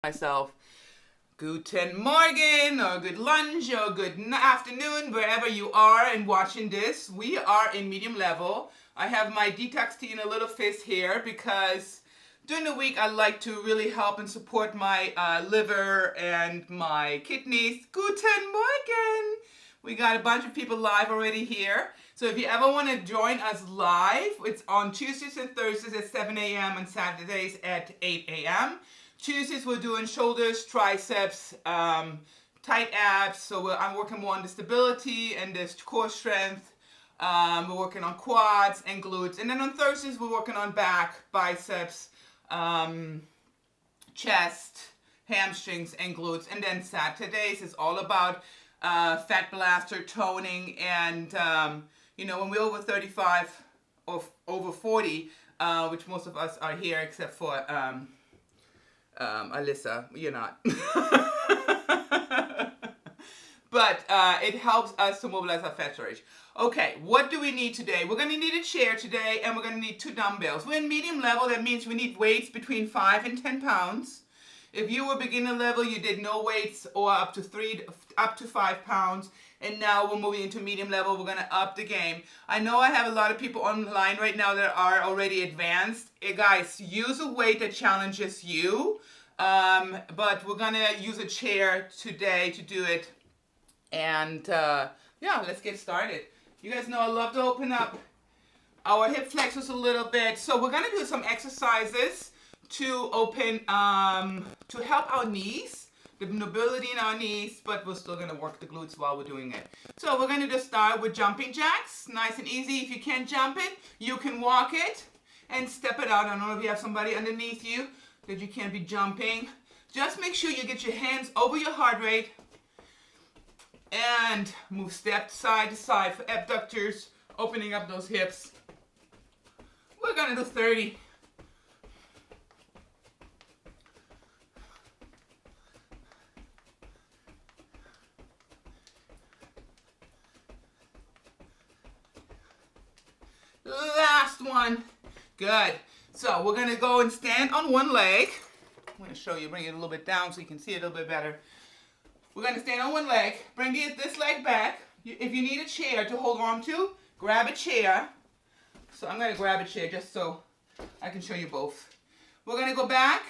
Myself, guten Morgen, or good lunch, or good afternoon, wherever you are and watching this. We are in medium level. I have my detox tea in a little fist here because during the week I like to really help and support my liver and my kidneys. Guten Morgen! We got a bunch of people live already here. So if you ever want to join us live, it's on Tuesdays and Thursdays at 7 a.m. and Saturdays at 8 a.m. Tuesdays we're doing shoulders, triceps, tight abs. So I'm working more on the stability and this core strength. We're working on quads and glutes. And then on Thursdays we're working on back, biceps, chest, hamstrings, and glutes. And then Saturdays is all about fat blaster, toning, and when we're over 35 or over 40, which most of us are here except for Alyssa, you're not. But it helps us to mobilize our fat storage. Okay, what do we need today? We're going to need a chair today, and we're going to need 2 dumbbells. We're in medium level. That means we need weights between 5 and 10 pounds. If you were beginner level, you did no weights or up to 5 pounds. And now we're moving into medium level. We're going to up the game. I know I have a lot of people online right now that are already advanced. Guys, use a weight that challenges you. But we're going to use a chair today to do it. And yeah, let's get started. You guys know I love to open up our hip flexors a little bit. So we're going to do some exercises to open, to help our knees, the mobility in our knees, but we're still going to work the glutes while we're doing it. So we're going to just start with jumping jacks. Nice and easy. If you can't jump it, you can walk it and step it out. I don't know if you have somebody underneath you that you can't be jumping. Just make sure you get your hands over your heart rate and move step side to side for abductors, opening up those hips. We're going to do 30. Last one. Good. So we're going to go and stand on one leg. I'm going to show you, bring it a little bit down so you can see it a little bit better. We're going to stand on one leg. Bring this leg back. If you need a chair to hold on to, grab a chair. So I'm going to grab a chair just so I can show you both. We're going to go back,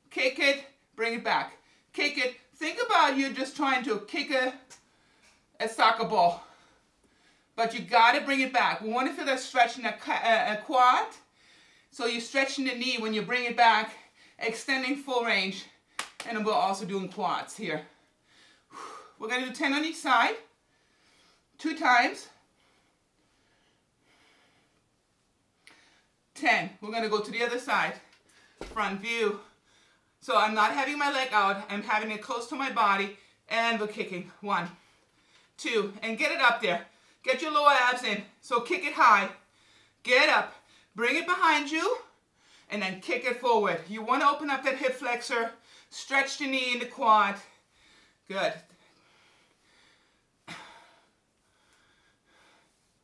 kick it, bring it back. Kick it. Think about you just trying to kick a soccer ball. But you got to bring it back. We want to feel that stretch in a quad. So you're stretching the knee when you bring it back, extending full range. And then we're also doing quads here. We're going to do 10 on each side. 2 times. 10. We're going to go to the other side. Front view. So I'm not having my leg out. I'm having it close to my body. And we're kicking. 1, 2. And get it up there. Get your lower abs in. So kick it high. Get up. Bring it behind you. And then kick it forward. You want to open up that hip flexor. Stretch the knee in the quad. Good.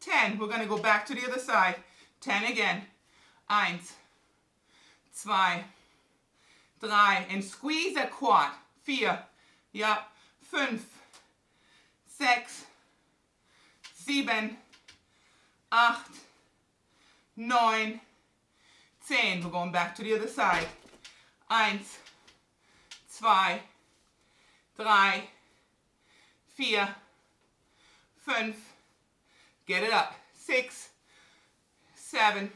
10. We're going to go back to the other side. 10 again. 1, 2, 3. And squeeze that quad. 4. Ja. 5, 6. 7, 8, 9, 10. We're going back to the other side. 1, 2, 3, 4, 5. Get it up. 6, 7,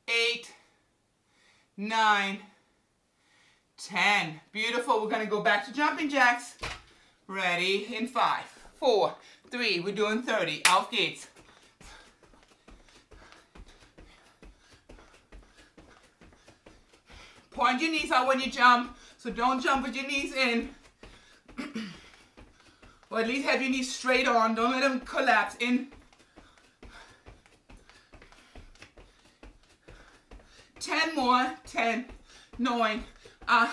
8, 9, 10. Beautiful. We're going to go back to jumping jacks. Ready? In 5, 4, 3. We're doing 30. Auf geht's. Point your knees out when you jump. So don't jump with your knees in. Or at least have your knees straight on. Don't let them collapse in. 10 more. 10, 9, 8,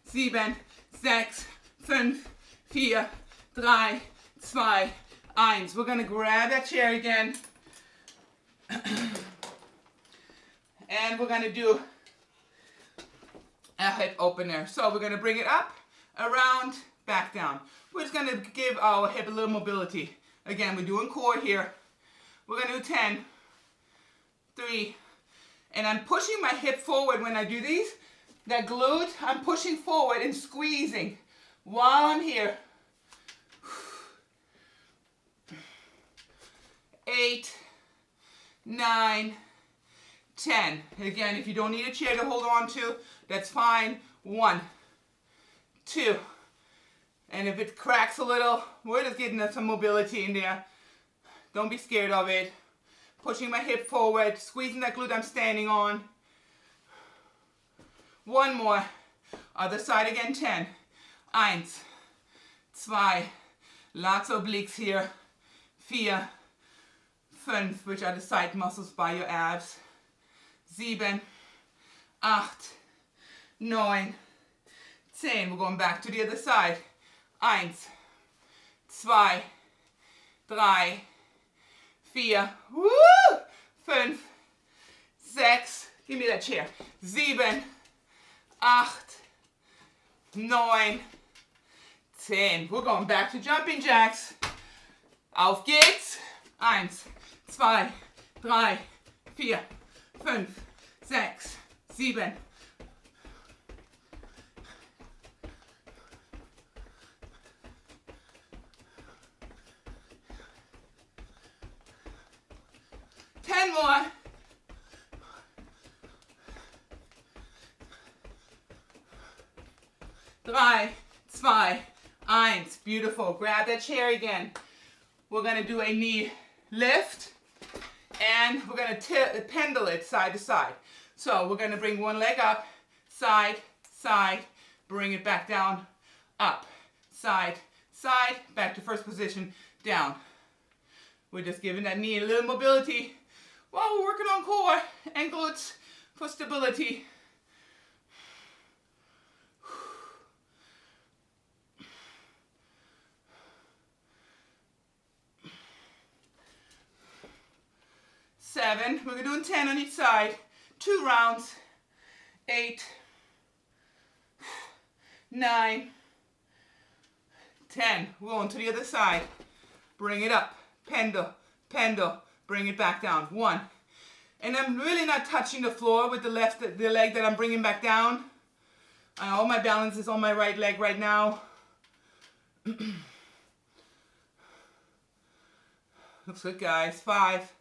7, 6, 5, 4, 3, 2, 1. We're going to grab that chair again. And we're going to do a hip opener. So we're gonna bring it up, around, back down. We're just gonna give our hip a little mobility. Again, we're doing core here. We're gonna do 10, 3, and I'm pushing my hip forward when I do these. That glute, I'm pushing forward and squeezing while I'm here. 8, 9, 10. Again, if you don't need a chair to hold on to, that's fine. 1, 2. And if it cracks a little, we're just getting some mobility in there. Don't be scared of it. Pushing my hip forward, squeezing that glute I'm standing on. 1 more. Other side again, 10. 1, 2. Lots of obliques here. 4, 5, which are the side muscles by your abs. 7, 8, 9, 10. We're going back to the other side. 1, 2, 3, 4, woo! 5, 6, give me that chair. 7, 8, 9, 10. We're going back to jumping jacks. Auf geht's. 1, 2, 3, 4, 5, 6, 7. More. 3, 2, 1. Beautiful. Grab that chair again. We're going to do a knee lift and we're going to pendle it side to side. So we're going to bring one leg up, side, side, bring it back down, up, side, side, back to first position, down. We're just giving that knee a little mobility while we're working on core and glutes for stability. Seven. We're doing 10 on each side. 2 rounds. 8, 9, 10. We're going to the other side. Bring it up. Pendle, pendle. Bring it back down. 1. And I'm really not touching the floor with the leg that I'm bringing back down. All my balance is on my right leg right now. Looks good, guys. 5,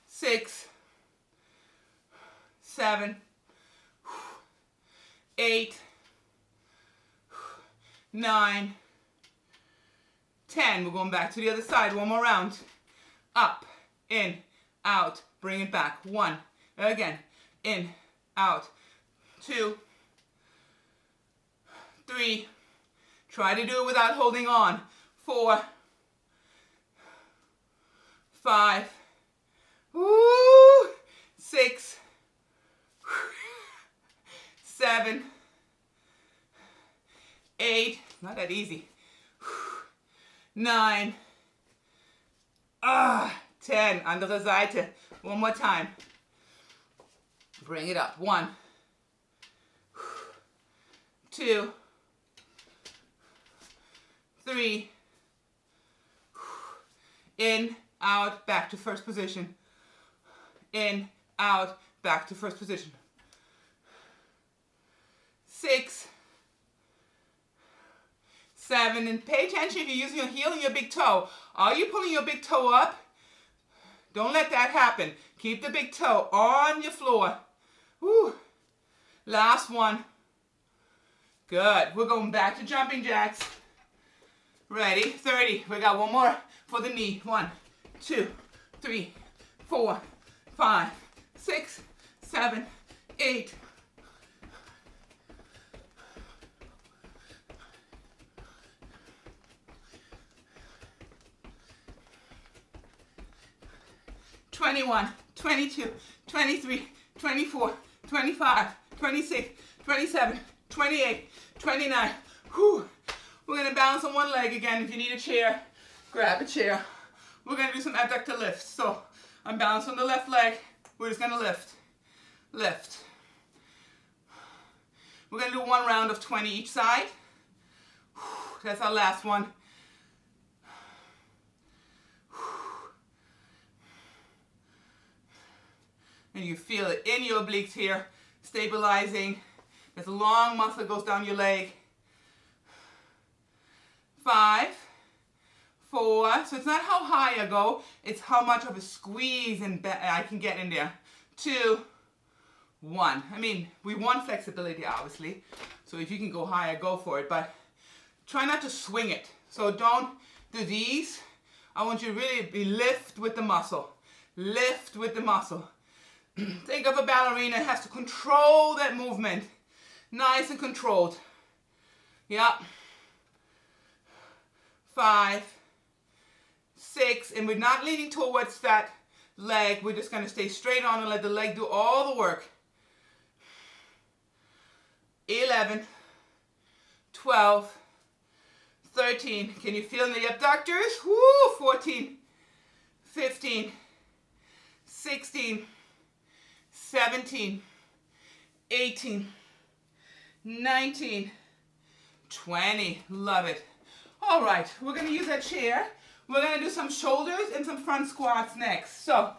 6, 7, 8, 9, 10. We're going back to the other side. One more round. Up, in, out. Bring it back. 1. Again. In, out. 2, 3. Try to do it without holding on. 4, 5. Woo! 6, 7, 8. Not that easy. 9. 10. Andere Seite. One more time. Bring it up. 1, 2, 3. In, out, back to first position. In, out, back to first position. 6, 7, and pay attention if you're using your heel and your big toe. Are you pulling your big toe up? Don't let that happen. Keep the big toe on your floor. Woo. Last one. Good. We're going back to jumping jacks. Ready? 30. We got one more for the knee. 1, 2, 3, 4, 5, 6, 7, 8. $21, $22, $23, $24, $25, $26, $27, $28, $29. Whew. We're going to balance on one leg again. If you need a chair, grab a chair. We're going to do some abductor lifts. So I'm balanced on the left leg. We're just going to lift. Lift. We're going to do one round of 20 each side. That's our last one. And you feel it in your obliques here, stabilizing. There's a long muscle that goes down your leg. 5, 4, so it's not how high I go, it's how much of a squeeze I can get in there. 2, 1. I mean, we want flexibility, obviously, so if you can go higher, go for it, but try not to swing it. So don't do these. I want you to really be lift with the muscle. Lift with the muscle. Think of a ballerina that has to control that movement. Nice and controlled. Yeah. 5, 6, and we're not leaning towards that leg. We're just going to stay straight on and let the leg do all the work. 11, 12, 13. Can you feel the abductors? Woo! 14, 15, 16, 17, 18, 19, 20. Love it. All right, we're going to use that chair. We're going to do some shoulders and some front squats next. So,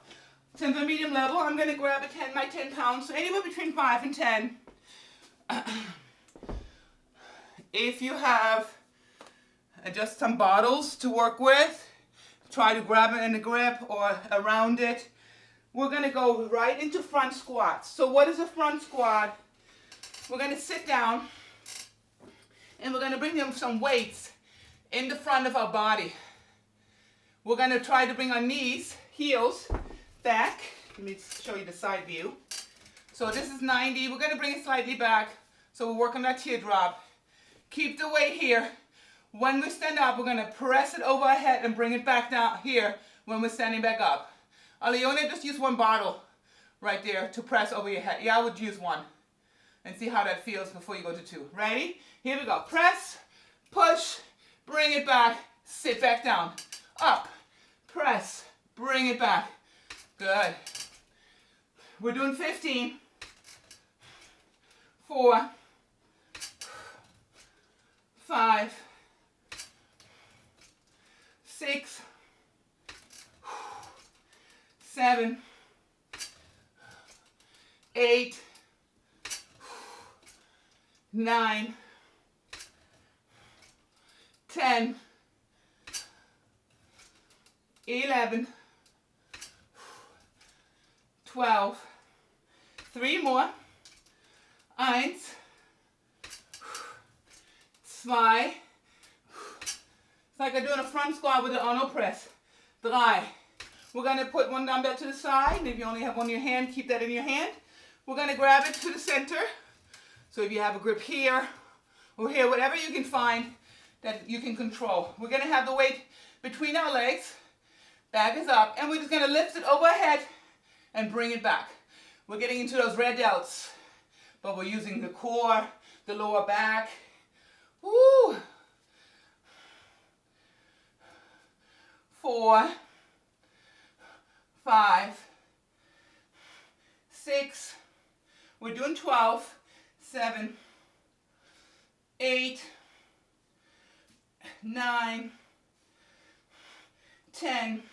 since we're medium level, I'm going to grab a 10 by 10 pounds, so anywhere between 5 and 10. If you have just some bottles to work with, try to grab it in the grip or around it. We're going to go right into front squats. So what is a front squat? We're going to sit down and we're going to bring them some weights in the front of our body. We're going to try to bring our knees, heels, back. Let me show you the side view. So this is 90. We're going to bring it slightly back. So we're working that teardrop. Keep the weight here. When we stand up, we're going to press it over our head and bring it back down here when we're standing back up. Aliona, just use one bottle right there to press over your head. Yeah, I would use one. And see how that feels before you go to 2. Ready? Here we go. Press, push, bring it back, sit back down. Up, press, bring it back. Good. We're doing 15. 4, 5, 6, 7, 8, 9, 10, 11, 12, 3 more. 1, 2, it's like I'm doing a front squat with an Arnold press. 3. We're going to put one dumbbell to the side, and if you only have one in your hand, keep that in your hand. We're going to grab it to the center. So if you have a grip here or here, whatever you can find that you can control. We're going to have the weight between our legs. Back is up, and we're just going to lift it overhead and bring it back. We're getting into those red delts, but we're using the core, the lower back. Woo! 4, 5, 6, we're doing 12, 7, 8, 9, 10,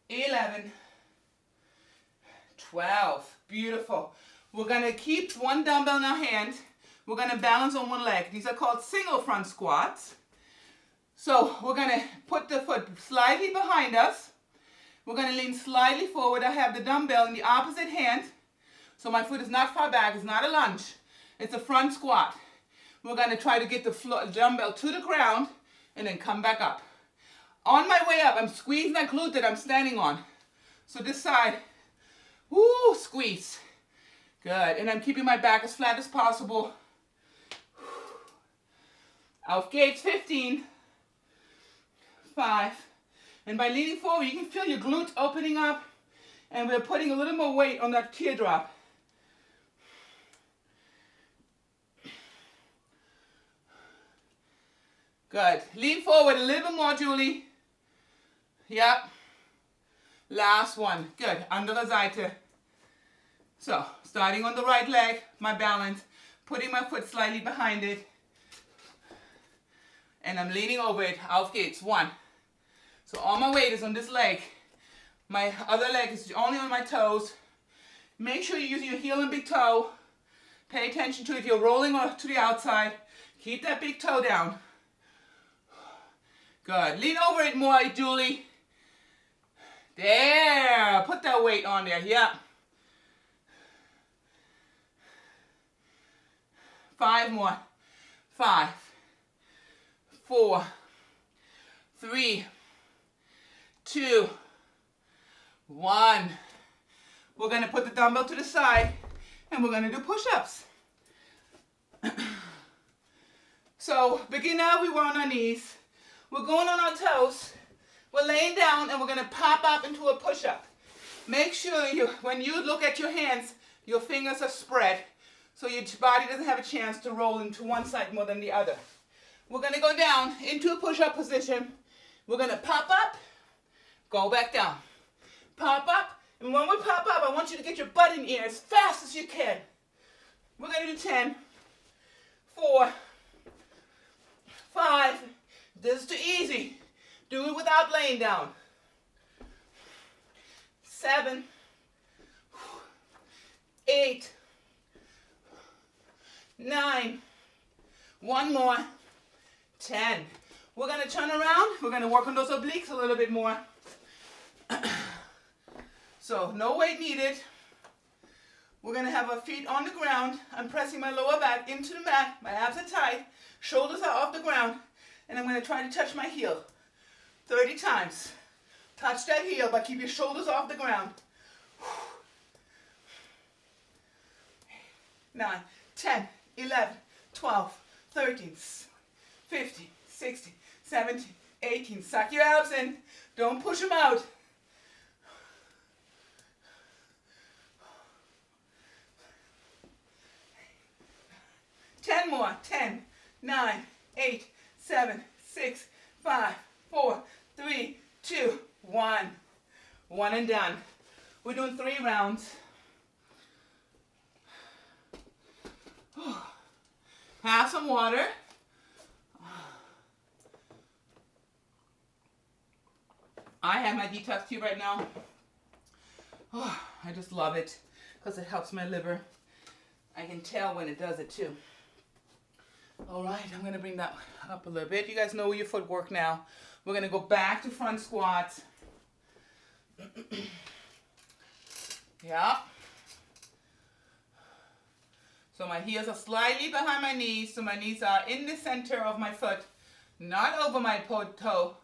11, 12. Beautiful. We're going to keep one dumbbell in our hand. We're going to balance on one leg. These are called single front squats. So we're going to put the foot slightly behind us. We're going to lean slightly forward. I have the dumbbell in the opposite hand. So my foot is not far back. It's not a lunge. It's a front squat. We're going to try to get the dumbbell to the ground and then come back up. On my way up, I'm squeezing that glute that I'm standing on. So this side, woo, squeeze. Good. And I'm keeping my back as flat as possible. Auf geht's, 15, 5. And by leaning forward, you can feel your glutes opening up. And we're putting a little more weight on that teardrop. Good. Lean forward a little bit more, Julie. Yep. Last one. Good. Andere Seite. So, starting on the right leg, my balance. putting my foot slightly behind it, and I'm leaning over it. Auf geht's. 1. So all my weight is on this leg. My other leg is only on my toes. Make sure you're using your heel and big toe. Pay attention to if you're rolling to the outside. Keep that big toe down. Good. Lean over it more, Julie. There. Put that weight on there. Yeah. 5 more. 5, 4, 3, 2, 1. We're going to put the dumbbell to the side and we're going to do push-ups. So, beginner, we were on our knees. We're going on our toes. We're laying down and we're going to pop up into a push-up. Make sure when you look at your hands, your fingers are spread so your body doesn't have a chance to roll into one side more than the other. We're going to go down into a push-up position. We're going to pop up, go back down. Pop up, and when we pop up, I want you to get your butt in here as fast as you can. We're going to do 10, 4, 5. This is too easy. Do it without laying down. 7, 8, 9. 1 more. 10. We're going to turn around. We're going to work on those obliques a little bit more. So, no weight needed. We're going to have our feet on the ground. I'm pressing my lower back into the mat. My abs are tight. Shoulders are off the ground. And I'm going to try to touch my heel 30 times. Touch that heel, but keep your shoulders off the ground. 9, 10, 11, 12, 13, 15, 16, 17, 18. Suck your abs in. Don't push them out. More. 10, 9, 8, 7, 6, 5, 4, 3, 2, 1. 1 and done. We're doing 3 rounds. Have some water. I have my detox tube right now. I just love it because it helps my liver. I can tell when it does it too. All right, I'm going to bring that up a little bit. You guys know your footwork now. We're going to go back to front squats. Yeah. So my heels are slightly behind my knees. So my knees are in the center of my foot. Not over my toe,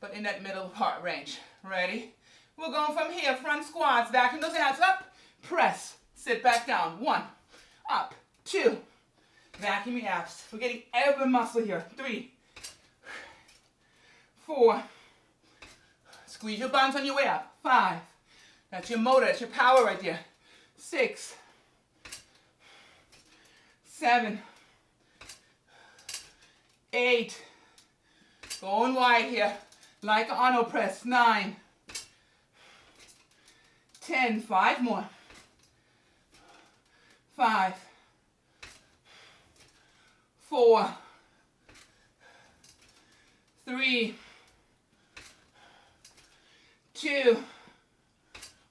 but in that middle part range. Ready? We're going from here, front squats, back in those abs, up, press, sit back down. 1, up, 2, vacuum your abs. We're getting every muscle here. 3, 4, squeeze your buns on your way up. 5, that's your motor, that's your power right there. 6, 7, 8, going wide here, like an Arnold press. 9, 10, 5 more. 5, 4, 3, 2,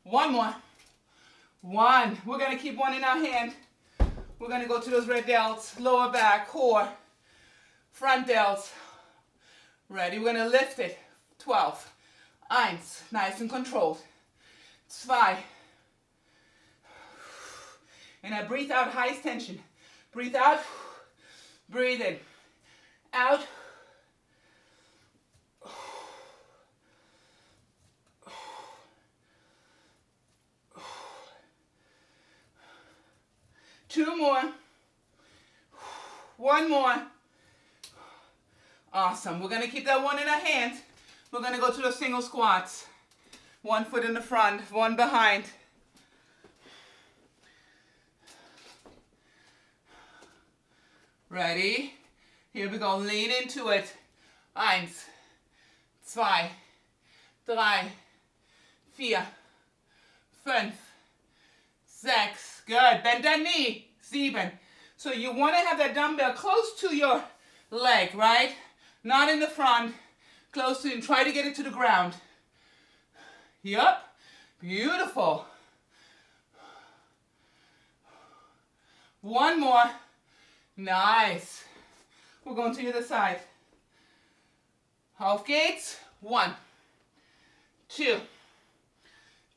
1 more. 1. We're going to keep one in our hand. We're going to go to those red delts, lower back, core, front delts. Ready? We're going to lift it. 12. 1. Nice and controlled. 2. And I breathe out, highest tension. Breathe out. Breathe in. Out. Two more. 1 more. Awesome. We're going to keep that one in our hand. We're going to go to the single squats. 1 foot in the front, 1 behind. Ready? Here we go. Lean into it. 1, 2, 3, 4, 5, 6. Good. Bend that knee. 7. So you want to have that dumbbell close to your leg, right? Not in the front, close to, and try to get it to the ground. Yup, beautiful. One more. Nice. We're going to the other side. Half gates. 1, 2,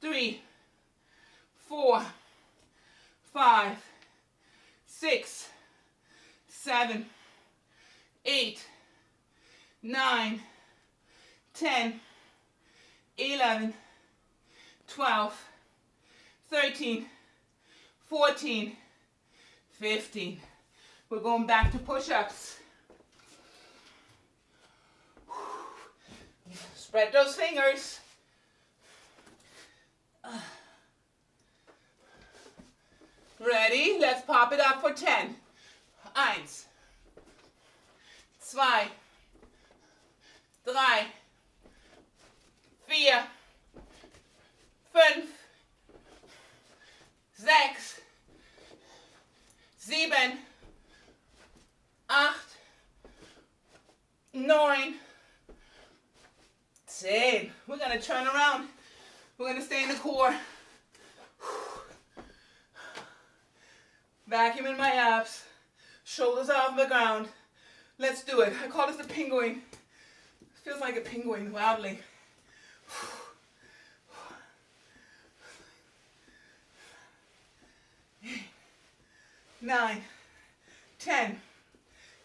3, 4, 5, 6, 7, 8, 9, 10, 11, 12, 13, 14, 15. We're going back to push-ups. Spread those fingers. Ready? Let's pop it up for 10. 1, 2, 3, 4, 5, 6, 7, 8, 9, 10. We're going to turn around. We're going to stay in the core. Vacuum in my abs. Shoulders off the ground. Let's do it. I call this the penguin. It feels like a penguin, wildly. 9, 10,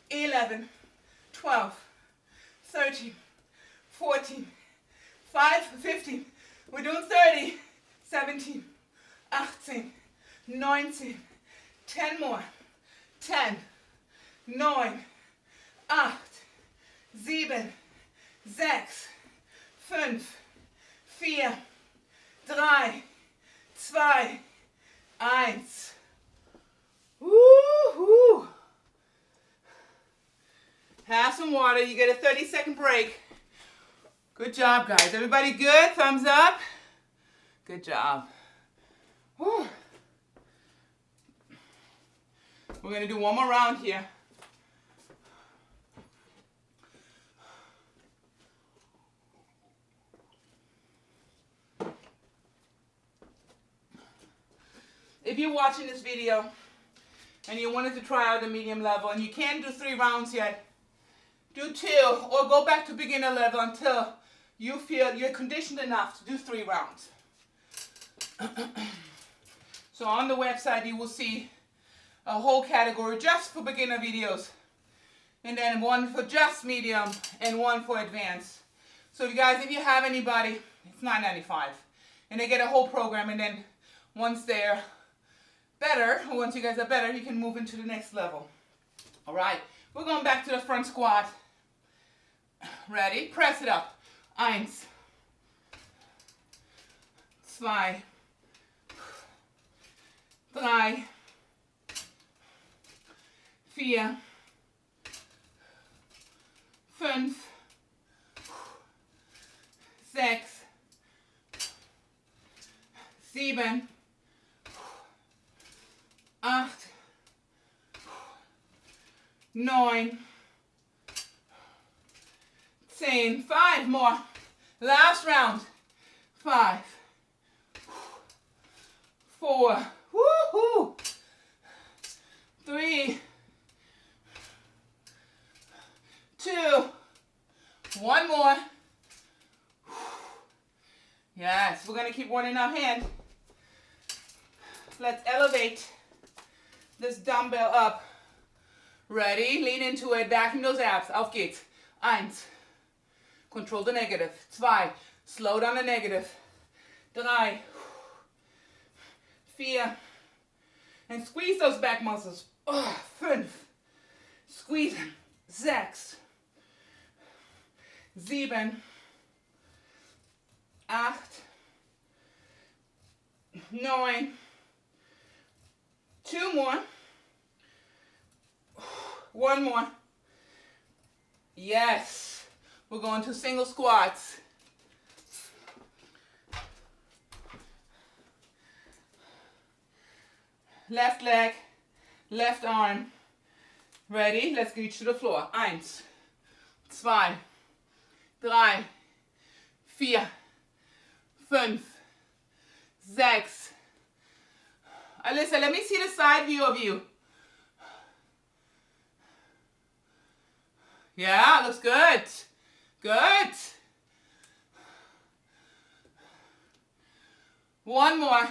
11, 12, 13, 14, 15. We're doing 30, 17, 18, 19, 10 more. 10, 9, 8, 7, 6, 5, 4, 3, 2, 1. Woo-hoo. Have some water. You get a 30-second break. Good job, guys. Everybody good? Thumbs up. Good job. Whew. We're going to do one more round here. If you're watching this video and you wanted to try out the medium level and you can't do 3 rounds yet, do 2 or go back to beginner level until you feel you're conditioned enough to do 3 rounds. So on the website you will see a whole category just for beginner videos, and then one for just medium and one for advanced. So you guys, if you have anybody, it's $9.95 and they get a whole program, and then once they're better, or once you guys are better, you can move into the next level. All right, we're going back to the front squat. Ready? Press it up. 1, 2, 3, 4, 5, 6, 7, 8, 9, 10. 5 more. Last round. 5, 4, woohoo, 3, 2, 1 more. Yes, we're going to keep one in our hand. Let's elevate this dumbbell up. Ready? Lean into it. Vacuum those abs. Auf geht's. 1. Control the negative. 2. Slow down the negative. 3. 4. And squeeze those back muscles. 5. Squeeze them. 6. 7. 8. 9. 2 more. 1 more. Yes. We're going to single squats. Left leg, Left arm. Ready? Let's reach to the floor. 1, 2, 3, 4, 5, 6. Alyssa, let me see the side view of you. Yeah, looks good. Good. One more.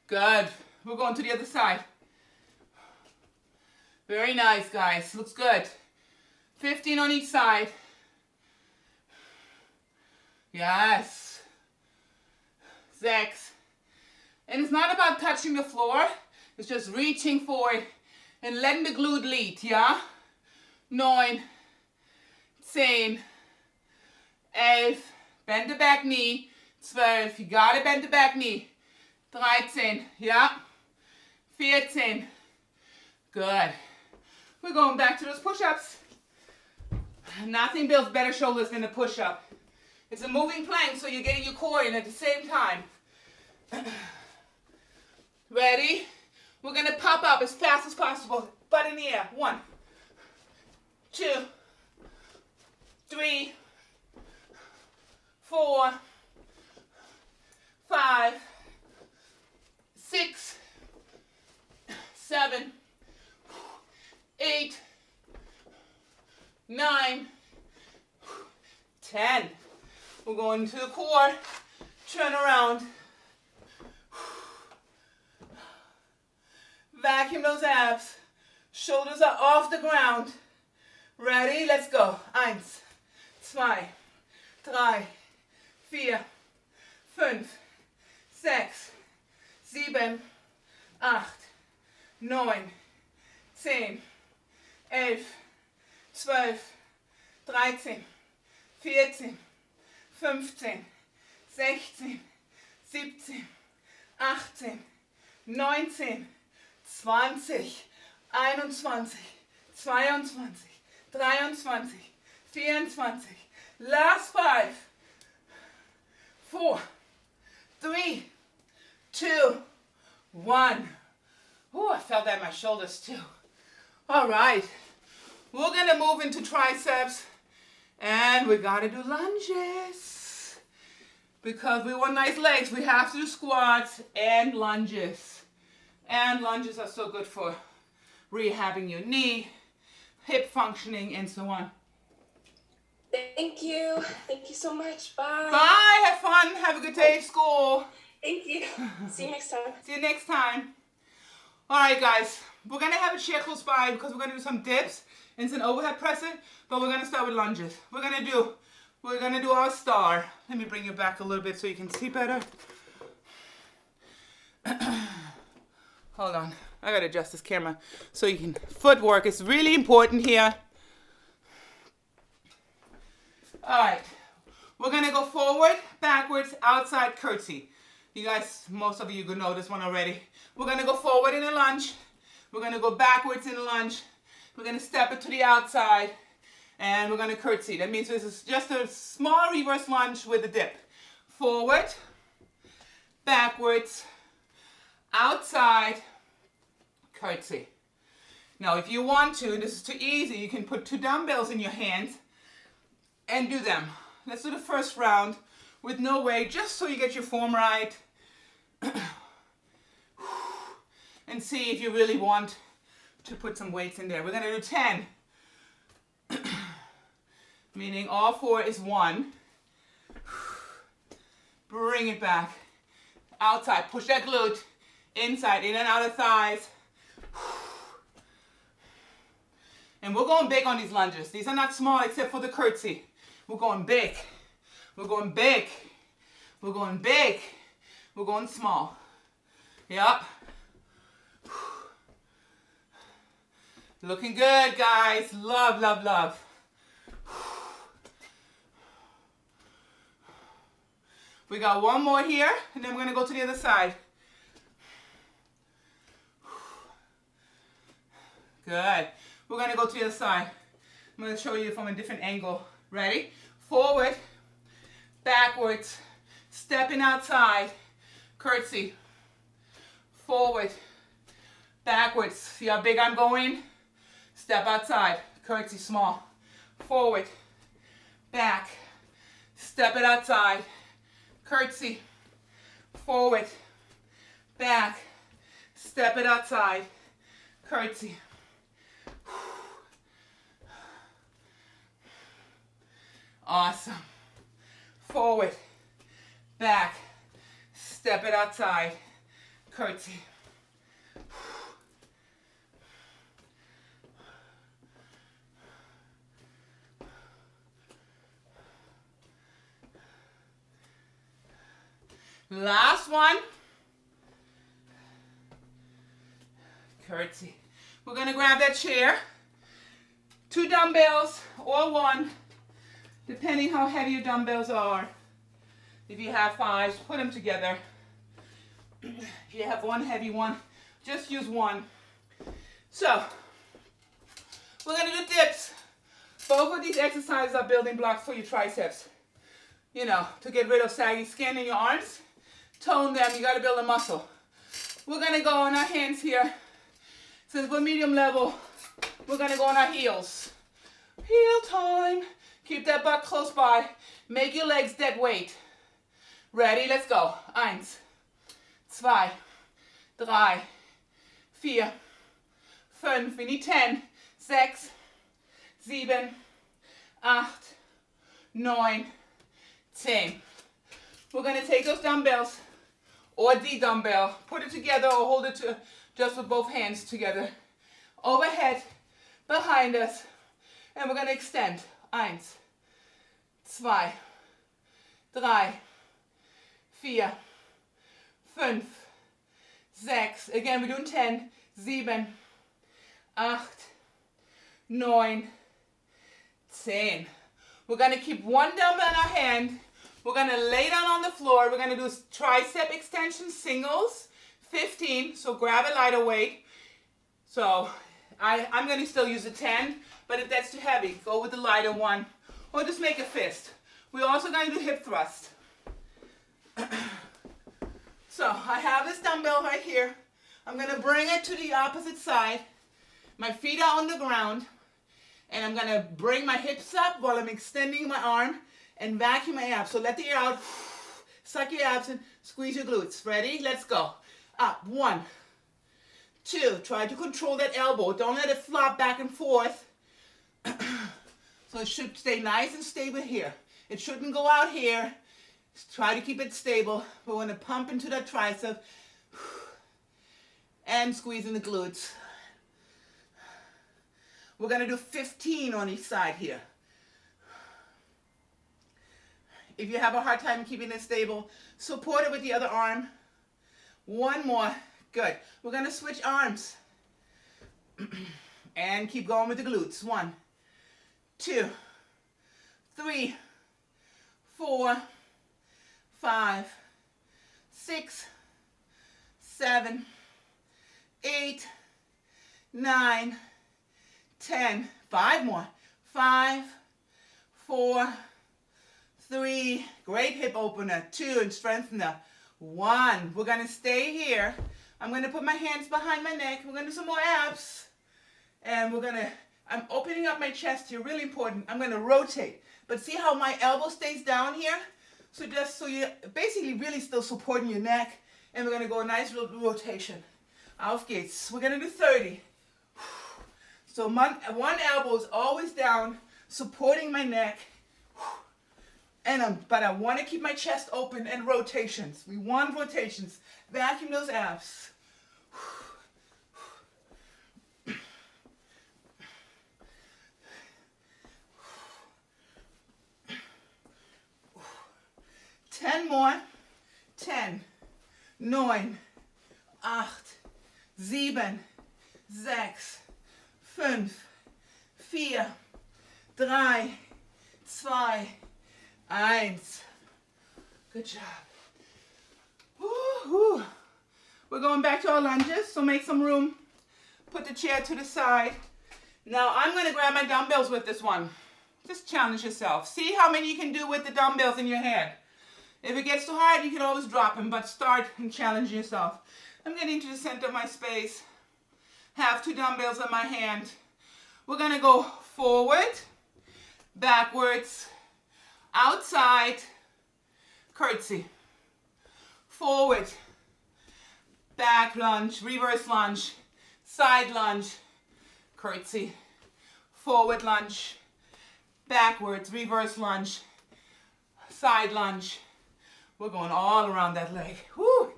Good. We're going to the other side. Very nice, guys. Looks good. 15 on each side. Yes. 6. And it's not about touching the floor. It's just reaching forward and letting the glute lead, yeah? 9, 10, 11. Bend the back knee. 12. You gotta bend the back knee. 13. Yeah. 14. Good. We're going back to those push-ups. Nothing builds better shoulders than a push-up. It's a moving plank, so you're getting your core in at the same time. Ready? We're gonna pop up as fast as possible. Butt in the air. 1, 2, 3, 4, 5, 6, 7, 8, 9, 10. We're going to the core. Turn around. Vacuum those abs. Shoulders are off the ground. Ready? Let's go. 1, 2, 3, 4, 5, 6, 7, 8, 9, 10, 11, 12, 13, 14, 15, 16, 17, 18, 19, 20, 21, 22, 23, 24. Last 5, 4, 3, 2, 1. Oh, I felt that in my shoulders too. All right. We're going to move into triceps. And we got to do lunges. Because we want nice legs, we have to do squats and lunges. And lunges are so good for rehabbing your knee, hip functioning, and so on. Thank you. Thank you so much. Bye. Bye. Have fun. Have a good day at school. Thank you. See you next time. See you next time. All right, guys. We're going to have a chair close by because we're going to do some dips and some overhead pressing, but we're going to start with lunges. We're going to do our star. Let me bring you back a little bit so you can see better. Hold on. I got to adjust this camera so you can... Footwork is really important here. All right. We're going to go forward, backwards, outside curtsy. You guys, most of you know this one already. We're going to go forward in a lunge. We're going to go backwards in a lunge. We're going to step it to the outside. And we're going to curtsy. That means this is just a small reverse lunge with a dip. Forward, backwards, outside, curtsy. Now, if you want to, this is too easy, you can put 2 dumbbells in your hands and do them. Let's do the first round with no weight, just so you get your form right. And see if you really want to put some weights in there. We're going to do 10. Meaning all 4 is 1. Bring it back. Outside. Push that glute. Inside. In and out of thighs. And we're going big on these lunges. These are not small except for the curtsy. We're going big. We're going big. We're going big. We're going small. Yep. Looking good, guys. Love, love, love. We got one more here, and then we're going to go to the other side. Good. We're going to go to the other side. I'm going to show you from a different angle. Ready? Forward, backwards, stepping outside, curtsy, forward, backwards. See how big I'm going? Step outside, curtsy small, forward, back, step it outside, curtsy, forward, back, step it outside, curtsy. Awesome. Forward, back, step it outside, curtsy. Last one. Curtsy. We're going to grab that chair. 2 dumbbells or 1, depending how heavy your dumbbells are. If you have 5s, put them together. If you have 1 heavy one, just use 1. So, we're going to do dips. Both of these exercises are building blocks for your triceps. You know, to get rid of saggy skin in your arms. Tone them, you got to build a muscle. We're going to go on our hands here. Since we're medium level, we're going to go on our heels. Heel time. Keep that butt close by. Make your legs dead weight. Ready? Let's go. 1, 2, 3, 4, 5. We need 10. 6, 7, 8, 9, 10. We're going to take those dumbbells or the dumbbell, put it together or hold it to just with both hands together. Overhead, behind us, and we're going to extend. 1, 2, 3, 4, 5, 6. Again, we're doing 10, 7, 8, 9, 10. We're going to keep 1 dumbbell in our hand. We're going to lay down on the floor. We're going to do tricep extension singles, 15. So grab a lighter weight. So I'm going to still use a 10, but if that's too heavy, go with the lighter one, or just make a fist. We're also going to do hip thrust. So I have this dumbbell right here. I'm going to bring it to the opposite side. My feet are on the ground, and I'm going to bring my hips up while I'm extending my arm and vacuum my abs. So let the air out, suck your abs and squeeze your glutes. Ready? Let's go. Up, 1, 2. Try to control that elbow. Don't let it flop back and forth. So it should stay nice and stable here. It shouldn't go out here. Just try to keep it stable. We're going to pump into that tricep and squeeze in the glutes. We're going to do 15 on each side here. If you have a hard time keeping it stable, support it with the other arm. 1 more. Good. We're going to switch arms. And keep going with the glutes. 1, 2, 3, 4, 5, 6, 7, 8, 9, 10. 5 more. 5, 4, 3. Great hip opener. 2, and strengthener. 1. We're going to stay here. I'm going to put my hands behind my neck. We're going to do some more abs. And I'm opening up my chest here. Really important. I'm going to rotate. But see how my elbow stays down here? So just so you're basically really still supporting your neck. And we're going to go a nice little rotation. Auf geht's. We're going to do 30. So one elbow is always down, supporting my neck. But I want to keep my chest open and rotations. We want rotations. Vacuum those abs. 10 more. 10, 9, 8, 7, 6, 5, 4, 3, 2, 1. Good job. Woo-hoo. We're going back to our lunges, so make some room. Put the chair to the side. Now I'm going to grab my dumbbells with this one. Just challenge yourself. See how many you can do with the dumbbells in your hand. If it gets too hard, you can always drop them, but start and challenge yourself. I'm getting to the center of my space. Have 2 dumbbells in my hand. We're gonna go forward, backwards, outside, curtsy. Forward, back lunge, reverse lunge, side lunge, curtsy. Forward lunge, backwards, reverse lunge, side lunge. We're going all around that leg. Woo!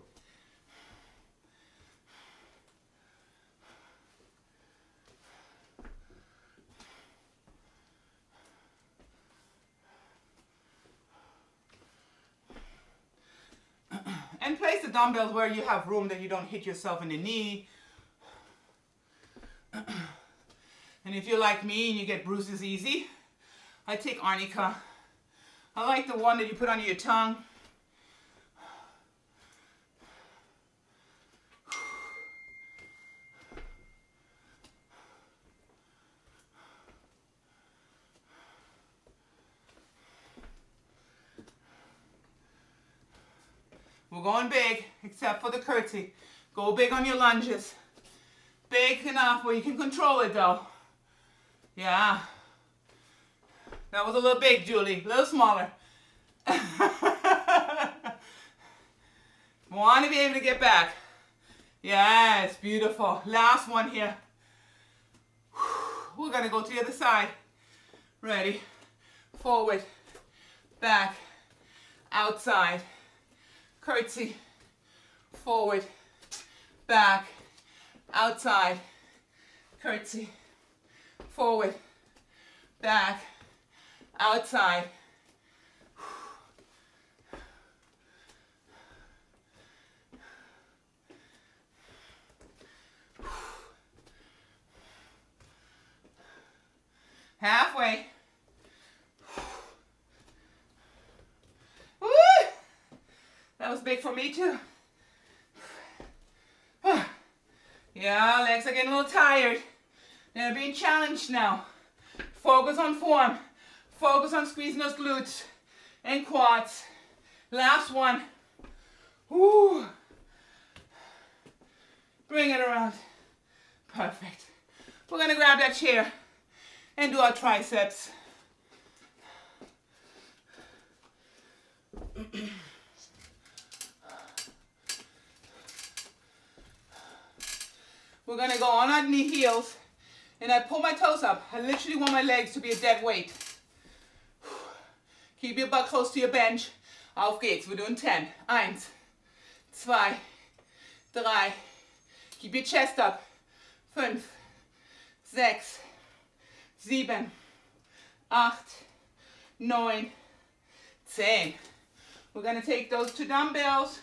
And place the dumbbells where you have room that you don't hit yourself in the knee. And if you're like me and you get bruises easy, I take arnica. I like the one that you put under your tongue. We're going big, except for the curtsy. Go big on your lunges. Big enough where you can control it though. Yeah. That was a little big, Julie. A little smaller. Want to be able to get back. Yes, beautiful. Last one here. We're going to go to the other side. Ready. Forward. Back. Outside. Curtsy. Forward. Back. Outside. Curtsy. Forward. Back. Outside. Halfway. Woo! That was big for me too. Yeah, legs are getting a little tired. They're being challenged now. Focus on form. Focus on squeezing those glutes and quads. Last one. Woo. Bring it around. Perfect. We're going to grab that chair and do our triceps. We're going to go on our knee heels, and I pull my toes up. I literally want my legs to be a dead weight. Keep your butt close to your bench. Auf geht's. We're doing 10. 1, 2, 3. Keep your chest up. 5, 6, 7, 8, 9, 10. We're going to take those 2 dumbbells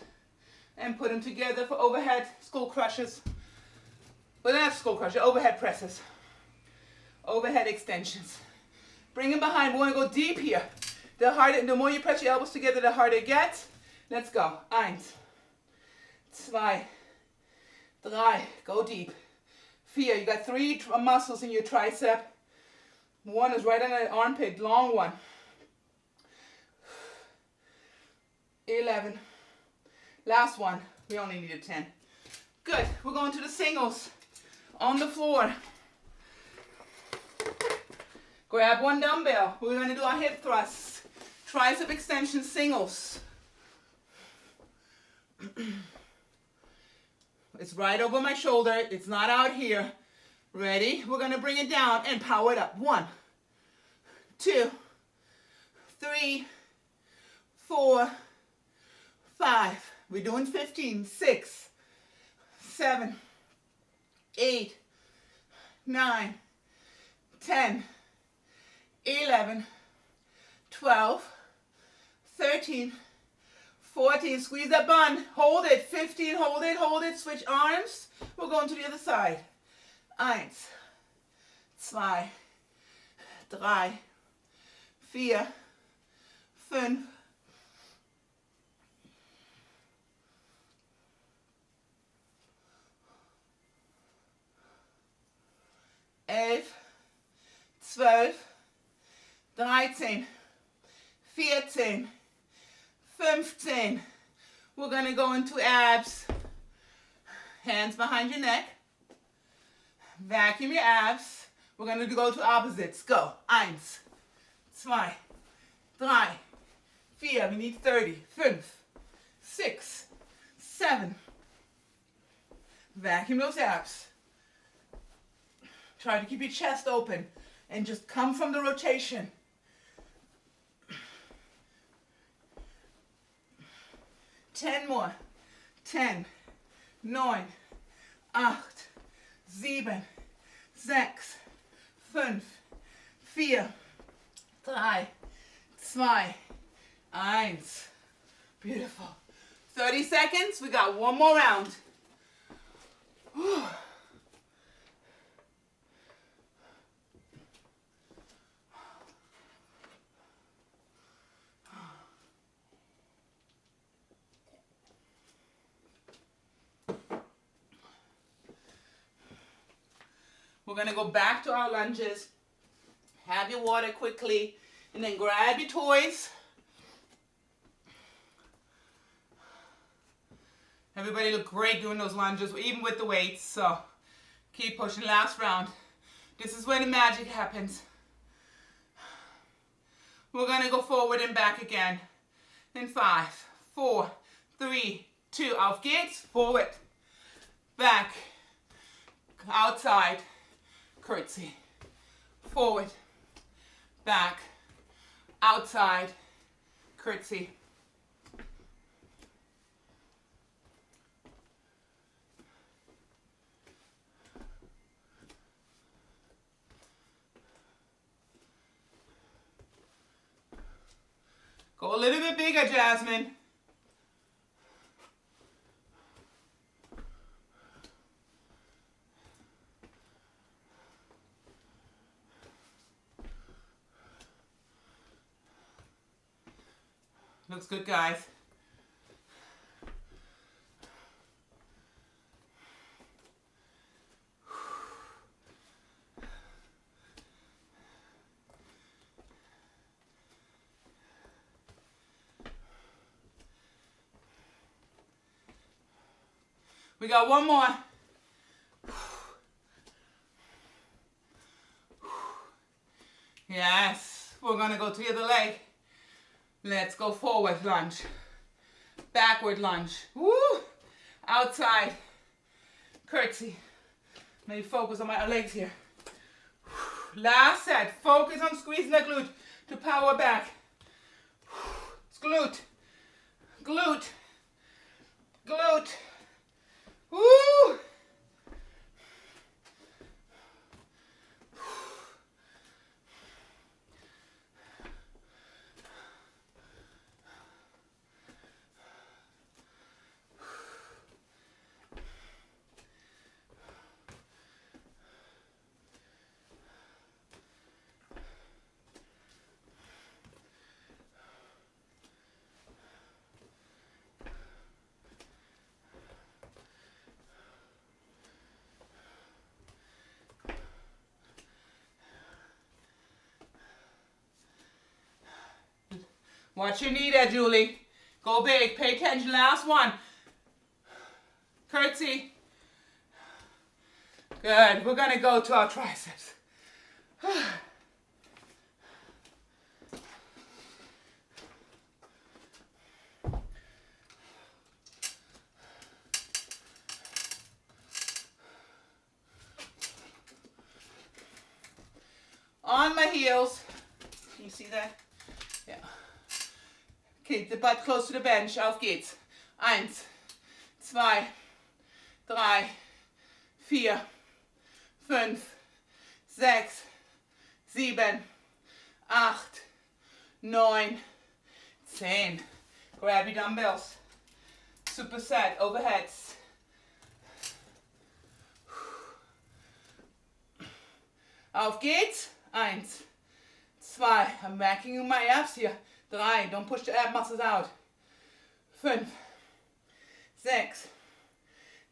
and put them together for overhead skull crushes. Well, not skull crusher, overhead presses. Overhead extensions. Bring them behind. We want to go deep here. The harder, the more you press your elbows together, the harder it gets. Let's go. 1, 2, 3. Go deep. 4. You got 3 muscles in your tricep. 1 is right on the armpit, long one. 11. Last one. We only needed 10. Good. We're going to the singles. On the floor. Grab 1 dumbbell. We're going to do our hip thrusts. Tricep extension singles. It's right over my shoulder. It's not out here. Ready? We're going to bring it down and power it up. 1, 2, 3, 4, 5. We're doing 15. 6, 7, 8, 9, 10, 11, 12, 13, 14. Squeeze that bun. Hold it. 15. Hold it. Hold it. Switch arms. We're going to the other side. 1, 2, 3, 4, 5, 11, 12, 13, 14, 15. We're going to go into abs. Hands behind your neck. Vacuum your abs. We're going to go to opposites. Go. 1, 2, 3, 4. We need 30. 5, 6, 7. Vacuum those abs. Try to keep your chest open and just come from the rotation. 10 more. 10, 9, 8, 7, 6, 5, 4, 3, 2, 1. Beautiful. 30 seconds. We got one more round. Whew. We're going to go back to our lunges. Have your water quickly. And then grab your toys. Everybody look great doing those lunges, even with the weights. So keep pushing. Last round. This is where the magic happens. We're going to go forward and back again. In 5, 4, 3, 2. Auf geht's. Forward. Back. Outside. Curtsy. Forward. Back. Outside. Curtsy. Go a little bit bigger, Jasmine. Looks good, guys. We got one more. Yes, we're gonna go to the other leg. Let's go forward lunge, backward lunge, woo, outside, curtsy. Let me focus on my legs here. Last set, focus on squeezing the glute to power back. It's glute, glute, glute, woo. Watch your knee there, Julie. Go big. Pay attention. Last one. Curtsy. Good. We're going to go to our triceps. On my heels. Can you see that? Yeah. Okay, the butt close to the bench. Auf geht's. 1, 2, 3, 4, 5, 6, 7, 8, 9, 10. Grab your dumbbells. Superset overheads. Auf geht's. 1, 2. I'm backing my abs here. 3. Don't push the ab muscles out. 5, 6,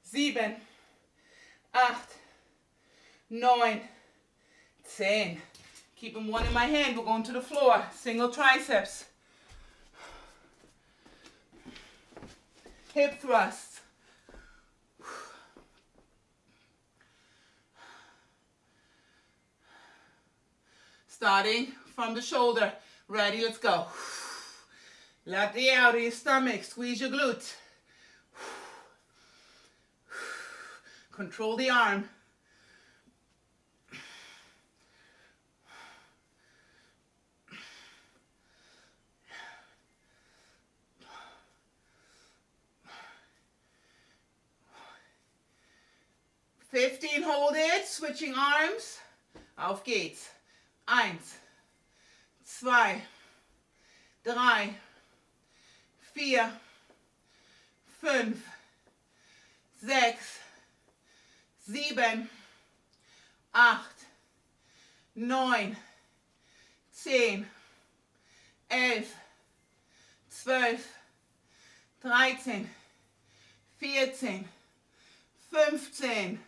7, 8, 9, 10. Keeping one in my hand. We're going to the floor. Single triceps. Hip thrusts. Starting from the shoulder. Ready, let's go. Let the air out of your stomach. Squeeze your glutes. Control the arm. Hold it. Switching arms. Auf geht's. 1, 2, 3, 4, 5, 6, 7, 8, 9, 10, 11, 12, 13, 14, 15.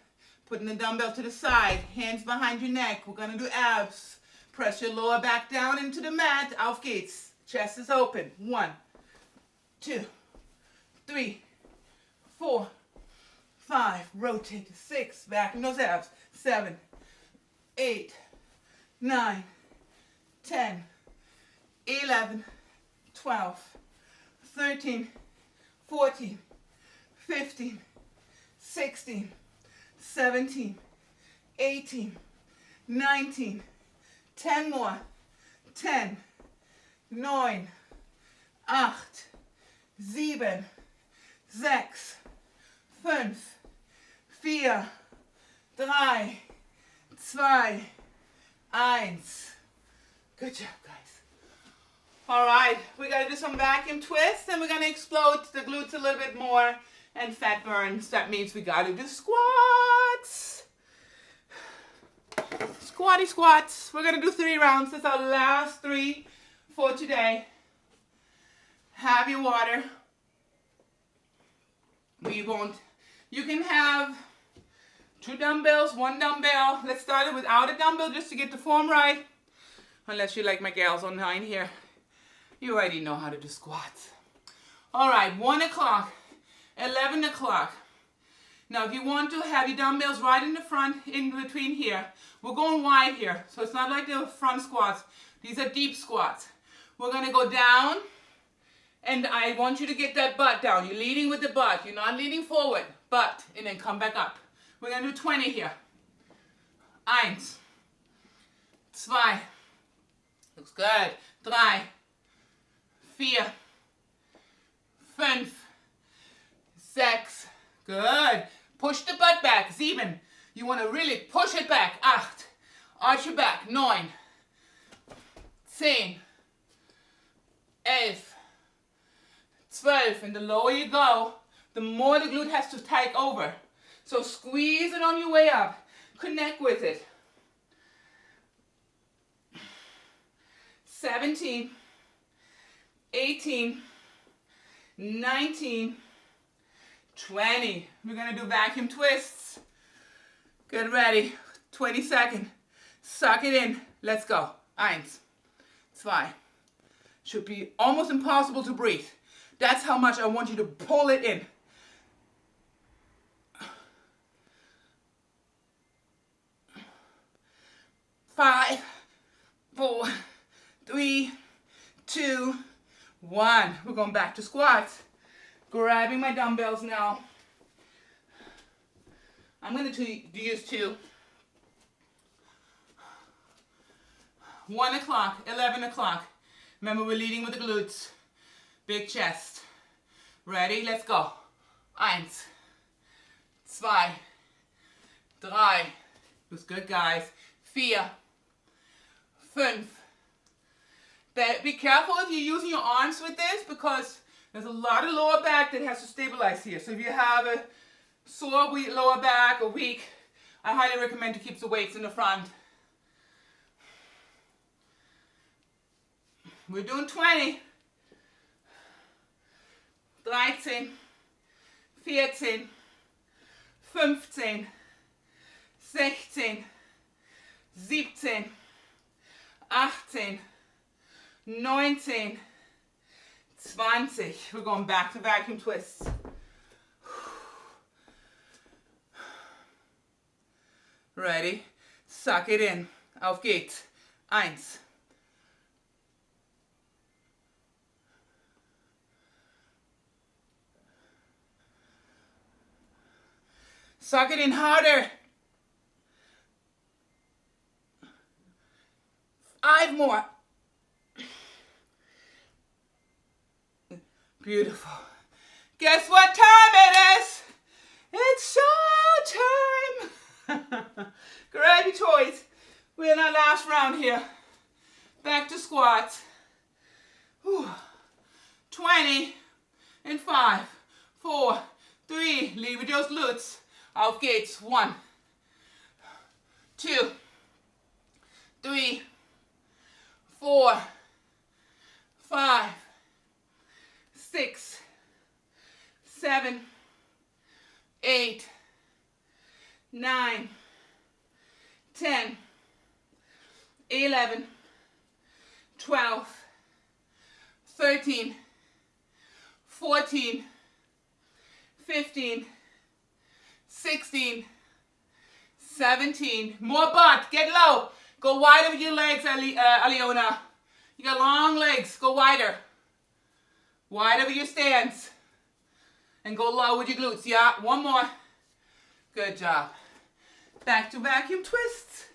Putting the dumbbell to the side, hands behind your neck. We're gonna do abs. Press your lower back down into the mat. Auf geht's. Chest is open. 1, 2, 3, 4, 5. Rotate to 6. Back in those abs. 7, 8, 9, 10, 11, 12, 13, 14, 15, 16, 17, 18, 19, 10 more, 10, 9, 8, 7, 6, 5, 4, 3, 2, 1. Good job, guys. All right, we gotta do some vacuum twists and we're gonna explode the glutes a little bit more and fat burns. That means we gotta do squats. Squatty squats. We're gonna do 3 rounds. That's our last 3 for today. Have your water. You can have 2 dumbbells, 1 dumbbell. Let's start it without a dumbbell just to get the form right. Unless you like my gals online here. You already know how to do squats. All right, 1 o'clock, 11 o'clock. Now, if you want to have your dumbbells right in the front, in between here, we're going wide here. So it's not like the front squats. These are deep squats. We're going to go down, and I want you to get that butt down. You're leading with the butt. You're not leaning forward, butt, and then come back up. We're going to do 20 here. 1, 2, looks good. 3, 4, 5, 6, good. Push the butt back, 7. You want to really push it back. 8, arch your back. 9, 10, 11, 12. And the lower you go, the more the glute has to take over. So squeeze it on your way up. Connect with it. 17, 18, 19, 20. We're going to do vacuum twists. Get ready. 20 seconds. Suck it in. Let's go. 1, 2. Should be almost impossible to breathe. That's how much I want you to pull it in. 5, 4, 3, 2, 1. We're going back to squats. Grabbing my dumbbells now. I'm going to use 2. 1 o'clock, 11 o'clock. Remember, we're leading with the glutes. Big chest. Ready? Let's go. 1, 2, 3. Looks good, guys. 4, 5. Be careful if you're using your arms with this because there's a lot of lower back that has to stabilize here. So if you have a sore lower back or weak, I highly recommend to keep the weights in the front. We're doing 20. 13, 14, 15, 16, 17, 18, 19, 20. We're going back to vacuum twists. Ready? Suck it in. Auf geht's. Eins. Suck it in harder. 5 more. Beautiful. Guess what time it is? It's show time. Grab your toys. We're in our last round here. Back to squats. Whew. 20 and 5, 4, 3. Leave with those glutes. Auf geht's. 1, 2, 3, 4, 5, 6, 7, 8, 9, 10, 11, 12, 13, 14, 15, 16, 17. More butt. Get low. Go wider with your legs, Aliona. You got long legs. Go wider. Wider with your stance. And go low with your glutes. Yeah, one more. Good job. Back to vacuum twists.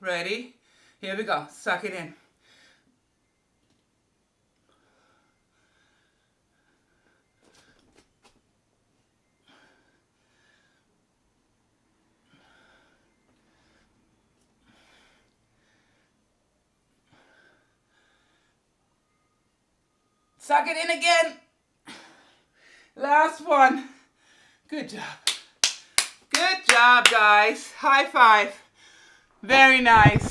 Ready? Here we go. Suck it in. Suck it in again. Last one. Good job. Good job, guys. High five. Very nice.